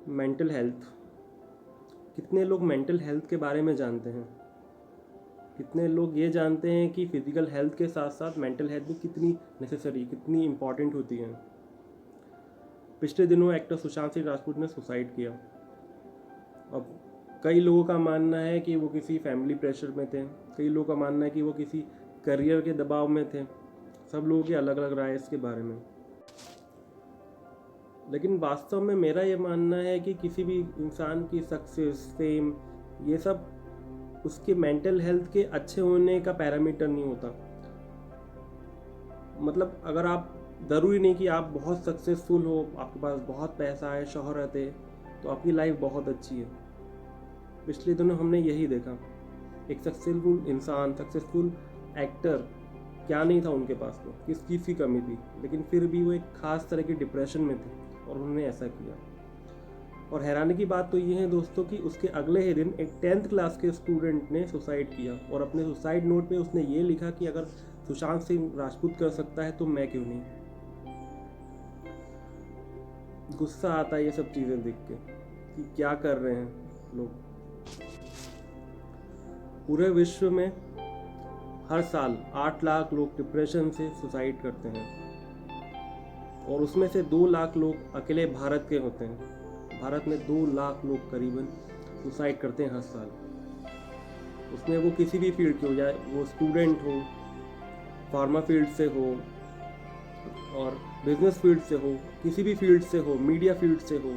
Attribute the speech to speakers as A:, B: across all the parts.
A: Mental health. कितने लोग mental health के बारे में जानते हैं? कितने लोग ये जानते हैं कि फिज़िकल हेल्थ के साथ साथ मेंटल हेल्थ भी कितनी नेसेसरी, कितनी इम्पॉर्टेंट होती है? पिछले दिनों एक्टर सुशांत सिंह राजपूत ने सुसाइड किया। अब कई लोगों का मानना है कि वो किसी फैमिली प्रेशर में थे, कई लोगों का मानना है कि वो किसी करियर के दबाव में थे। सब लोगों की अलग अलग राय इसके बारे में। लेकिन वास्तव में मेरा ये मानना है कि किसी भी इंसान की सक्सेस, फेम, ये सब उसके मेंटल हेल्थ के अच्छे होने का पैरामीटर नहीं होता। मतलब अगर आप, ज़रूरी नहीं कि आप बहुत सक्सेसफुल हो, आपके पास बहुत पैसा है, शोहरत है, तो आपकी लाइफ बहुत अच्छी है। पिछले दिनों हमने यही देखा, एक सक्सेसफुल इंसान, सक्सेसफुल एक्टर, क्या नहीं था उनके पास में, किस चीज़ की कमी थी, लेकिन फिर भी वो एक ख़ास तरह की डिप्रेशन में थे और उन्होंने ऐसा किया। और हैरानी की बात तो ये है दोस्तों कि उसके अगले ही दिन एक 10th क्लास के स्टूडेंट ने सुसाइड किया और अपने सुसाइड नोट पे उसने ये लिखा कि अगर सुशांत सिंह राजपूत कर सकता है तो मैं क्यों नहीं। गुस्सा आता है ये सब चीज़ें देख के कि क्या कर रहे हैं लोग। पूरे विश्व में हर साल 8 लाख लोग डिप्रेशन से सुसाइड करते हैं और उसमें से 2 लाख लोग अकेले भारत के होते हैं। भारत में 2 लाख लोग करीबन सुसाइड करते हैं हर साल। उसमें वो किसी भी फील्ड के हो, जाए वो स्टूडेंट हो, फार्मा फील्ड से हो और बिजनेस फील्ड से हो, किसी भी फील्ड से हो, मीडिया फील्ड से हो,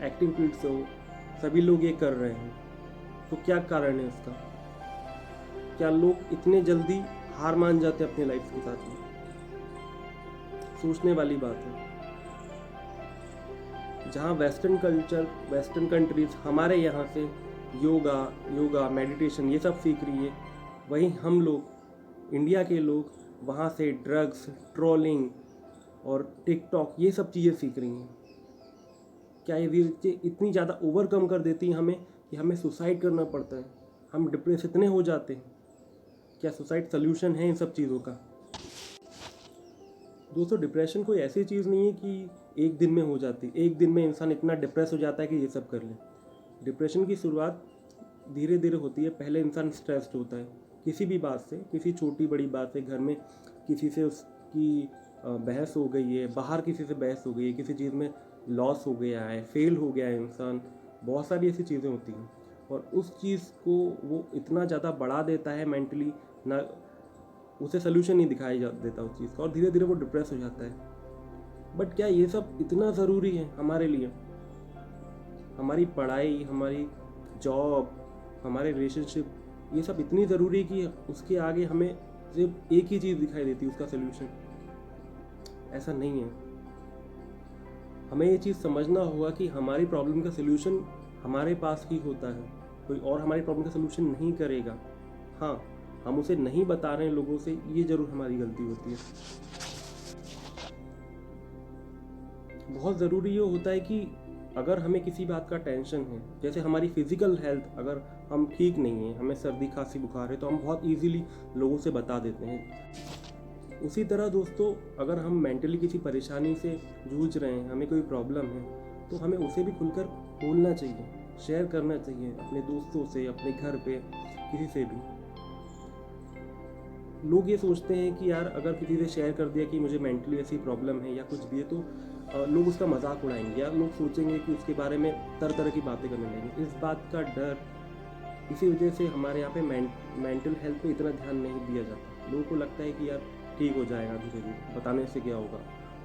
A: एक्टिंग फील्ड से हो, सभी लोग ये कर रहे हैं। तो क्या कारण है इसका? क्या लोग इतने जल्दी हार मान जाते हैं अपनी लाइफ के साथ में? सोचने वाली बात है। जहाँ वेस्टर्न कल्चर, वेस्टर्न कंट्रीज हमारे यहाँ से योगा मेडिटेशन ये सब सीख रही है, वहीं हम लोग, इंडिया के लोग, वहाँ से ड्रग्स, ट्रोलिंग और टिकटॉक ये सब चीज़ें सीख रही हैं। क्या ये चीज़ें इतनी ज़्यादा ओवरकम कर देती हैं हमें कि हमें सुसाइड करना पड़ता है, हम डिप्रेस इतने हो जाते हैं? क्या सुसाइड सल्यूशन है इन सब चीज़ों का? दोस्तों, डिप्रेशन कोई ऐसी चीज़ नहीं है कि एक दिन में हो जाती, एक दिन में इंसान इतना डिप्रेस हो जाता है कि ये सब कर ले। डिप्रेशन की शुरुआत धीरे धीरे होती है। पहले इंसान स्ट्रेस्ड होता है किसी भी बात से, किसी छोटी बड़ी बात से, घर में किसी से उसकी बहस हो गई है, बाहर किसी से बहस हो गई है, किसी चीज़ में लॉस हो गया है, फेल हो गया है इंसान, बहुत सारी ऐसी चीज़ें होती हैं और उस चीज़ को वो इतना ज़्यादा बढ़ा देता है मेंटली, ना उसे सोल्यूशन नहीं दिखाई देता उस चीज़ का, और धीरे धीरे वो डिप्रेस हो जाता है। बट क्या ये सब इतना ज़रूरी है हमारे लिए? हमारी पढ़ाई, हमारी जॉब, हमारे रिलेशनशिप, ये सब इतनी ज़रूरी है कि उसके आगे हमें सिर्फ एक ही चीज़ दिखाई देती है, उसका सोल्यूशन? ऐसा नहीं है। हमें ये चीज़ समझना होगा कि हमारी प्रॉब्लम का सोल्यूशन हमारे पास ही होता है, कोई और हमारी प्रॉब्लम का सोल्यूशन नहीं करेगा। हाँ, हम उसे नहीं बता रहे हैं लोगों से, ये ज़रूर हमारी गलती होती है। बहुत ज़रूरी ये होता है कि अगर हमें किसी बात का टेंशन है, जैसे हमारी फिज़िकल हेल्थ, अगर हम ठीक नहीं हैं, हमें सर्दी खांसी बुखार है, तो हम बहुत इजीली लोगों से बता देते हैं। उसी तरह दोस्तों, अगर हम मेंटली किसी परेशानी से जूझ रहे हैं, हमें कोई प्रॉब्लम है, तो हमें उसे भी खुलकर बोलना चाहिए, शेयर करना चाहिए अपने दोस्तों से, अपने घर पे, किसी से भी। लोग ये सोचते हैं कि यार अगर किसी से शेयर कर दिया कि मुझे मेंटली ऐसी प्रॉब्लम है या कुछ भी है, तो लोग उसका मजाक उड़ाएंगे या लोग सोचेंगे कि उसके बारे में तरह तरह की बातें करने लगेंगे। इस बात का डर, इसी वजह से हमारे यहाँ पे मेंटल हेल्थ पे इतना ध्यान नहीं दिया जाता। लोगों को लगता है कि यार ठीक हो जाएगा, धीरे धीरे बताने से क्या होगा,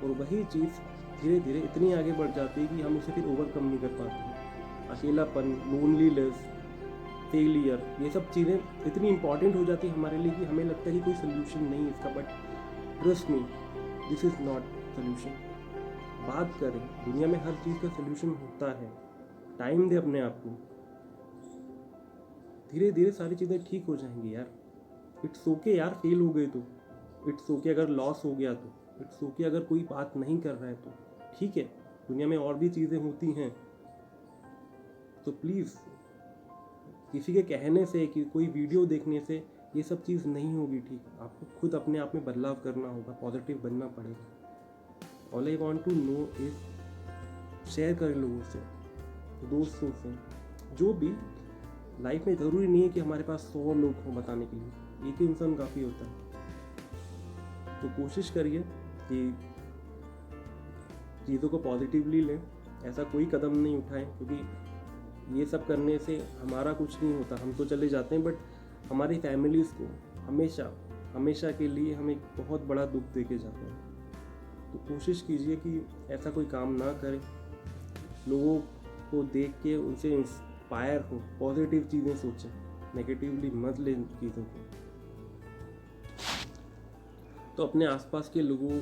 A: और वही चीज़ धीरे धीरे इतनी आगे बढ़ जाती है कि हम उसे फिर ओवरकम नहीं कर पाते। अकेलापन, लोनलीनेस, फेलियर, ये सब चीज़ें इतनी इंपॉर्टेंट हो जाती है हमारे लिए कि हमें लगता है कि कोई सोल्यूशन नहीं है इसका। But trust me, this is not solution. बात करें, दुनिया में हर चीज़ का सोल्यूशन होता है। टाइम दे अपने आप को, धीरे धीरे सारी चीज़ें ठीक हो जाएंगी यार। इट्स ओके यार, फेल हो गए तो, इट्स ओके अगर लॉस हो गया तो, इट्स ओके अगर कोई बात नहीं कर रहा है तो, ठीक है, दुनिया में और भी चीज़ें होती हैं। तो प्लीज़, किसी के कहने से, कि कोई वीडियो देखने से ये सब चीज़ नहीं होगी ठीक। आपको खुद अपने आप में बदलाव करना होगा, पॉजिटिव बनना पड़ेगा। All I want to know is, share करें लोगों से, दोस्तों से, जो भी। लाइफ में ज़रूरी नहीं है कि हमारे पास 100 लोग हों बताने के लिए, एक ही इंसान काफ़ी होता है। तो कोशिश करिए कि चीज़ों को पॉजिटिवली लें, ऐसा कोई कदम नहीं उठाएं, क्योंकि ये सब करने से हमारा कुछ नहीं होता, हम तो चले जाते हैं, बट हमारी फैमिलीज़ को हमेशा के लिए हम एक बहुत बड़ा दुख दे के जाते हैं। तो कोशिश कीजिए कि ऐसा कोई काम ना करें, लोगों को देख के उनसे इंस्पायर हो, पॉजिटिव चीज़ें सोचें, नेगेटिवली मत लें चीज़ों को। तो अपने आसपास के लोगों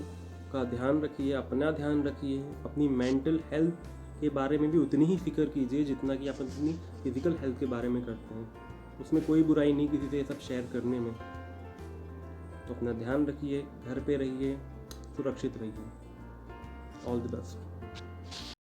A: का ध्यान रखिए, अपना ध्यान रखिए, अपनी मेंटल हेल्थ के बारे में भी उतनी ही फिक्र कीजिए जितना कि आप अपनी फिजिकल हेल्थ के बारे में करते हैं। उसमें कोई बुराई नहीं किसी से ये सब शेयर करने में। तो अपना ध्यान रखिए, घर पे रहिए, सुरक्षित रहिए। All the best.